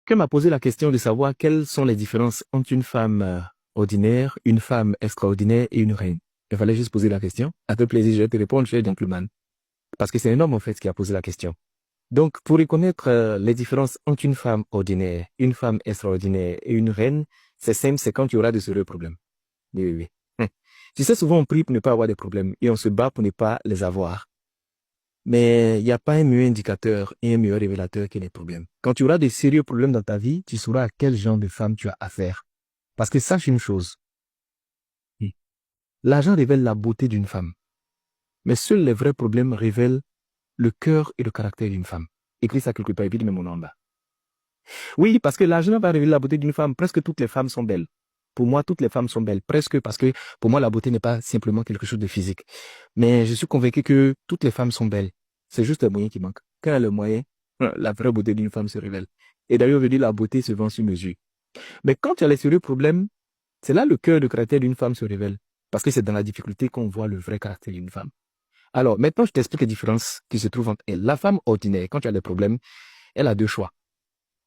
qu'elle m'a posé la question de savoir quelles sont les différences entre une femme ordinaire, une femme extraordinaire et une reine. Il fallait juste poser la question. À ton plaisir, je vais te répondre, cher gentleman. Parce que c'est un homme, en fait, qui a posé la question. Donc, pour reconnaître les différences entre une femme ordinaire, une femme extraordinaire et une reine, c'est simple, c'est quand il y aura de sérieux problèmes. Oui, oui, oui. Tu sais, souvent on prie pour ne pas avoir de problèmes et on se bat pour ne pas les avoir. Mais il n'y a pas un meilleur indicateur et un meilleur révélateur que les problèmes. Quand tu auras de sérieux problèmes dans ta vie, tu sauras à quel genre de femme tu as affaire. Parce que sache une chose. L'argent révèle la beauté d'une femme. Mais seuls les vrais problèmes révèlent le cœur et le caractère d'une femme. Écris ça quelque part et puis mets mon nom en bas. Oui, parce que l'argent va révéler la beauté d'une femme. Presque toutes les femmes sont belles. Pour moi, toutes les femmes sont belles. Presque parce que pour moi, la beauté n'est pas simplement quelque chose de physique. Mais je suis convaincu que toutes les femmes sont belles. C'est juste le moyen qui manque. Quand il y a le moyen, la vraie beauté d'une femme se révèle. Et d'ailleurs, je dis la beauté se vend sur mesure. Mais quand il y a les sérieux problèmes, c'est là le cœur de caractère d'une femme se révèle. Parce que c'est dans la difficulté qu'on voit le vrai caractère d'une femme. Alors, maintenant, je t'explique les différences qui se trouvent entre elles. La femme ordinaire, quand tu as des problèmes, elle a deux choix.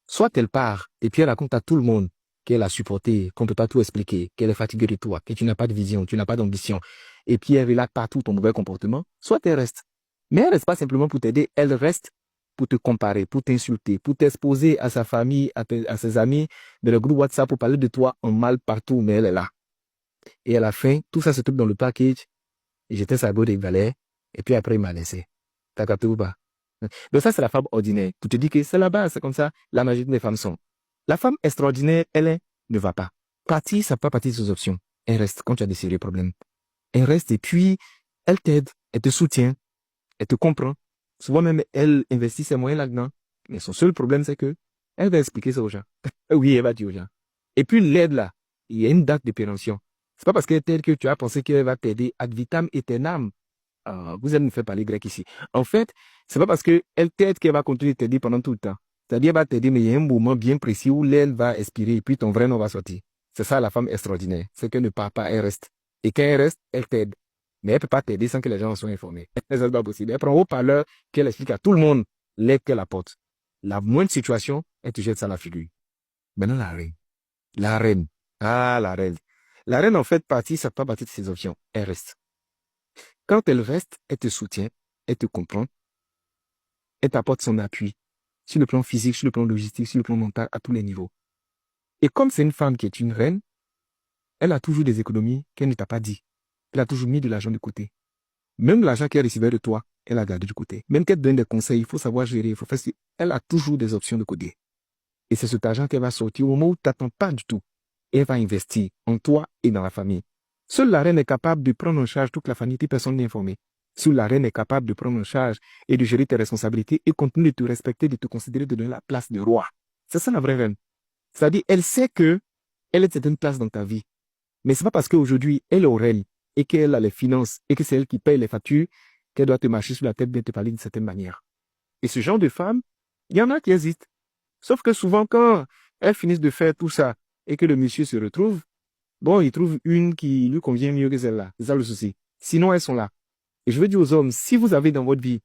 Soit elle part et puis elle raconte à tout le monde qu'elle a supporté, qu'on ne peut pas tout expliquer, qu'elle est fatiguée de toi, que tu n'as pas de vision, tu n'as pas d'ambition, et puis elle relate partout ton mauvais comportement, soit elle reste. Mais elle reste pas simplement pour t'aider, elle reste pour te comparer, pour t'insulter, pour t'exposer à sa famille, à ses amis, de le groupe WhatsApp pour parler de toi en mal partout, mais elle est là. Et à la fin, tout ça se trouve dans le package, et j'étais sa des valets, et puis après il m'a laissé. T'as capté ou pas? Donc ça, c'est la femme ordinaire. Pour te dire que c'est la base, c'est comme ça, la majorité des femmes sont. La femme extraordinaire, elle ne va pas. Partir, ça peut pas partir de ses options. Elle reste quand tu as des sérieux problèmes. Elle reste et puis, elle t'aide, elle te soutient, elle te comprend. Souvent même, elle investit ses moyens là-dedans. Mais son seul problème, c'est que elle va expliquer ça aux gens. Oui, elle va dire aux gens. Et puis l'aide là, il y a une date de péremption. C'est pas parce qu'elle t'aide que tu as pensé qu'elle va t'aider ad vitam aeternam. Vous allez me faire parler grec ici. En fait, c'est pas parce qu'elle t'aide qu'elle va continuer de t'aider pendant tout le temps. C'est-à-dire, elle va t'aider, mais il y a un moment bien précis où l'aile va expirer et puis ton vrai nom va sortir. C'est ça la femme extraordinaire. C'est qu'elle ne part pas, elle reste. Et quand elle reste, elle t'aide. Mais elle peut pas t'aider sans que les gens en soient informés. C'est pas possible. Elle prend au haut-parleur qu'elle explique à tout le monde l'aide qu'elle apporte. La moindre situation, elle te jette ça à la figure. Maintenant, la reine. La reine. Ah, la reine. La reine, en fait, partie, ça peut pas partir de ses options. Elle reste. Quand elle reste, elle te soutient, elle te comprend, elle t'apporte son appui sur le plan physique, sur le plan logistique, sur le plan mental, à tous les niveaux. Et comme c'est une femme qui est une reine, elle a toujours des économies qu'elle ne t'a pas dit. Elle a toujours mis de l'argent de côté. Même l'argent qu'elle recevait de toi, elle a gardé de côté. Même qu'elle te donne des conseils, il faut savoir gérer, il faut faire. Elle a toujours des options de côté. Et c'est cet argent qu'elle va sortir au moment où tu t'attends pas du tout. Et elle va investir en toi et dans la famille. Seule la reine est capable de prendre en charge toute la famille, toute personne informée. Seule la reine est capable de prendre en charge et de gérer tes responsabilités et continuer de te respecter, de te considérer, de donner la place de roi. C'est ça la vraie reine. C'est-à-dire, elle sait que elle est une place dans ta vie. Mais c'est pas parce qu'aujourd'hui, elle est au règne et qu'elle a les finances et que c'est elle qui paye les factures qu'elle doit te marcher sur la tête, bien te parler d'une certaine manière. Et ce genre de femme, il y en a qui hésitent. Sauf que souvent, quand elles finissent de faire tout ça et que le monsieur se retrouve, bon, il trouve une qui lui convient mieux que celle-là. C'est ça le souci. Sinon, elles sont là. Et je veux dire aux hommes, si vous avez dans votre vie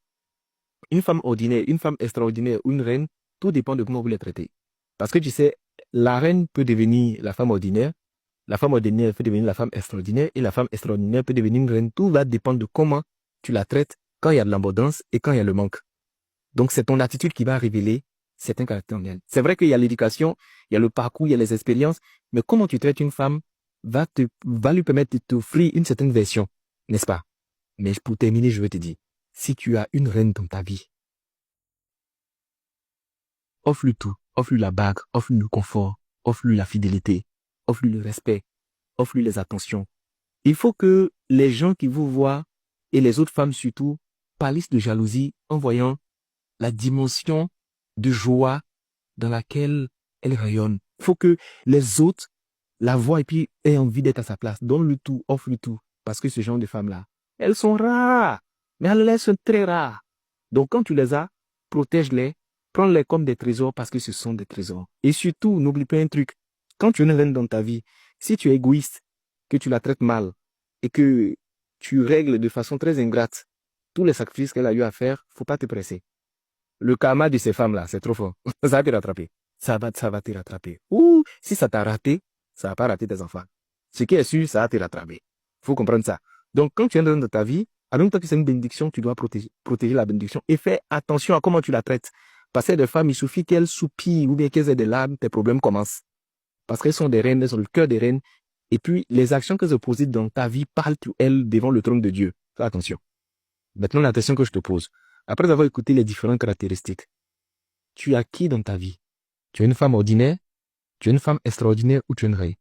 une femme ordinaire, une femme extraordinaire ou une reine, tout dépend de comment vous les traitez. Parce que tu sais, la reine peut devenir la femme ordinaire peut devenir la femme extraordinaire et la femme extraordinaire peut devenir une reine. Tout va dépendre de comment tu la traites quand il y a de l'abondance et quand il y a le manque. Donc, c'est ton attitude qui va révéler certains caractères en elle. C'est vrai qu'il y a l'éducation, il y a le parcours, il y a les expériences, mais comment tu traites une femme va lui permettre de t'offrir une certaine version, n'est-ce pas? Mais pour terminer, je veux te dire, si tu as une reine dans ta vie, offre-lui tout. Offre-lui la bague, offre-lui le confort, offre-lui la fidélité, offre-lui le respect, offre-lui les attentions. Il faut que les gens qui vous voient, et les autres femmes surtout, pâlissent de jalousie en voyant la dimension de joie dans laquelle elle rayonne. Il faut que les autres la voient et puis aient envie d'être à sa place. Donne-lui tout, offre-lui tout. Parce que ce genre de femmes-là, elles sont rares, mais elles sont très rares. Donc quand tu les as, protège-les, prends-les comme des trésors parce que ce sont des trésors. Et surtout, n'oublie pas un truc. Quand tu as une reine dans ta vie, si tu es égoïste, que tu la traites mal et que tu règles de façon très ingrate tous les sacrifices qu'elle a eu à faire, faut pas te presser. Le karma de ces femmes-là, c'est trop fort. Ça va te rattraper. ça va te rattraper. Ou si ça t'a raté, ça va pas rater tes enfants. Ce qui est sûr, ça va te rattraper. Faut comprendre ça. Donc, quand tu entres dans ta vie, alors que c'est une bénédiction, tu dois protéger la bénédiction et faire attention à comment tu la traites. Parce que des femmes, il suffit qu'elles soupirent ou bien qu'elles aient des larmes, tes problèmes commencent. Parce qu'elles sont des reines, elles ont le cœur des reines. Et puis, les actions qu'elles opposent dans ta vie parlent pour elles devant le trône de Dieu. Fais attention. Maintenant, la question que je te pose. Après avoir écouté les différentes caractéristiques, tu as qui dans ta vie? Tu es une femme ordinaire? Tu es une femme extraordinaire ou tu es une reine?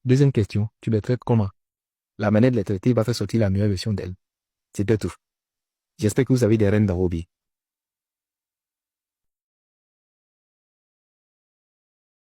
Deuxième question, tu les traites comment? La manière de les traiter va faire sortir la meilleure version d'elles. C'était tout. J'espère que vous avez des reines dans vos vies.